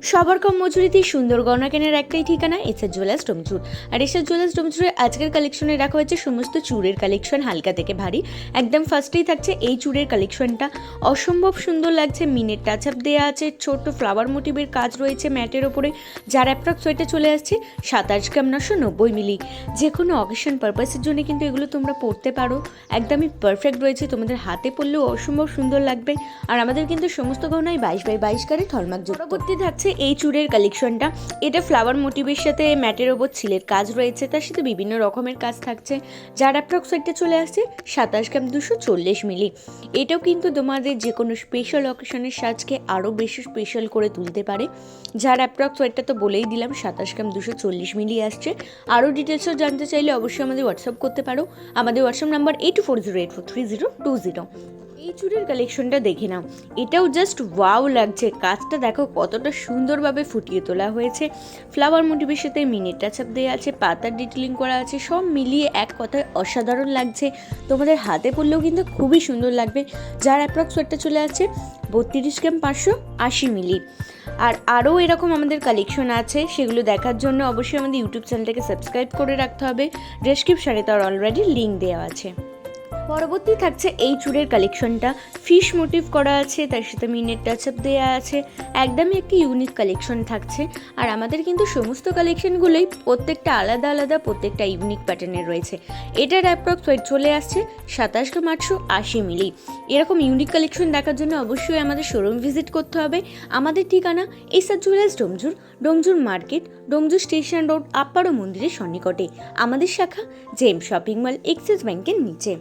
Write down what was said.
সবার কম মজুরিতেই সুন্দর গয়না কেনার একটাই ঠিকানা এসএস জুয়েলার্স ডোমজুর। আর এসএস জুয়েলার্স ডোমজুরের আজকের কালেকশনে রাখা হয়েছে সমস্ত চুড়ের কালেকশন, হালকা থেকে ভারী। একদম ফার্স্টেই থাকছে এই চুড়ের কালেকশনটা, অসম্ভব সুন্দর লাগছে। মিনের টাচ আপ দেওয়া আছে, ছোট্ট ফ্লাওয়ার মোটিভের কাজ রয়েছে ম্যাটের ওপরে, যার অ্যাপ্রক্স ওয়েটে চলে আসছে 27 গ্রাম 990 মিলি। যে কোনো অকেশন পারপাসের জন্য কিন্তু এগুলো তোমরা পরতে পারো, একদমই পারফেক্ট রয়েছে। তোমাদের হাতে পরলেও অসম্ভব সুন্দর লাগবে। আর আমাদের কিন্তু সমস্ত গহনাই 22x22 ক্যারেট হলমার্ক যুক্ত। পরবর্তী থাকছে এই চুড়ের কালেকশনটা, এটা ফ্লাওয়ার মোটিভের সাথে ম্যাটের ওপর ছিলের কাজ রয়েছে, তার সাথে বিভিন্ন রকমের কাজ থাকছে, যার অ্যাপ্রক্স ওয়েটে চলে আসছে 27 গ্রাম 240 মিলি। এটাও কিন্তু তোমাদের যে কোনো স্পেশাল অকেশনের সাজকে আরও বেশি স্পেশাল করে তুলতে পারে। যার অ্যাপ্রক্স ওয়েটটা তো বলেই দিলাম, 27 গ্রাম 240 মিলি আসছে। আরও ডিটেলসও জানতে চাইলে অবশ্যই আমাদের হোয়াটসঅ্যাপ করতে পারো। আমাদের হোয়াটসঅ্যাপ নাম্বার 8240843020। এই চুড়ির কালেকশনটা দেখে নাও, এটাও জাস্ট ওয়াও লাগছে। কাজটা দেখো কতটা সুন্দরভাবে ফুটিয়ে তোলা হয়েছে, ফ্লাওয়ার মোটিভের সাথে মিনিট টাচ আপ দেওয়া আছে, পাতার ডিটেলিং করা আছে, সব মিলিয়ে এক কথায় অসাধারণ লাগছে। তোমাদের হাতে পড়লেও কিন্তু খুবই সুন্দর লাগবে। যার অ্যাপ্রক্স ওয়েটটা চলে আসছে 32 গ্রাম 580 মিলি। আর আরও এরকম আমাদের কালেকশন আছে, সেগুলো দেখার জন্য অবশ্যই আমাদের ইউটিউব চ্যানেলটাকে সাবস্ক্রাইব করে রাখতে হবে। ডেসক্রিপশনে তার অলরেডি লিঙ্ক দেওয়া আছে। পরবর্তী থাকছে এই চুড়ের কালেকশনটা, ফিশ মোটিভ করা আছে, তার সাথে মিনের টাচ আপ দেওয়া আছে, একদমই একটি ইউনিক কালেকশন থাকছে। আর আমাদের কিন্তু সমস্ত কালেকশনগুলোই প্রত্যেকটা আলাদা আলাদা, প্রত্যেকটা ইউনিক প্যাটার্নের রয়েছে। এটার অ্যাপ্রক্স ওয়েট চলে আসছে 27 গ্রাম 880 মিলি। এরকম ইউনিক কালেকশন দেখার জন্য অবশ্যই আমাদের শোরুম ভিজিট করতে হবে। আমাদের ঠিকানা SS jewellers Domjur, Domjur market, Domjur station road, আপ্পারো মন্দিরের সন্নিকটে। আমাদের শাখা জেম শপিং মল, এক্সিস ব্যাংকের নিচে।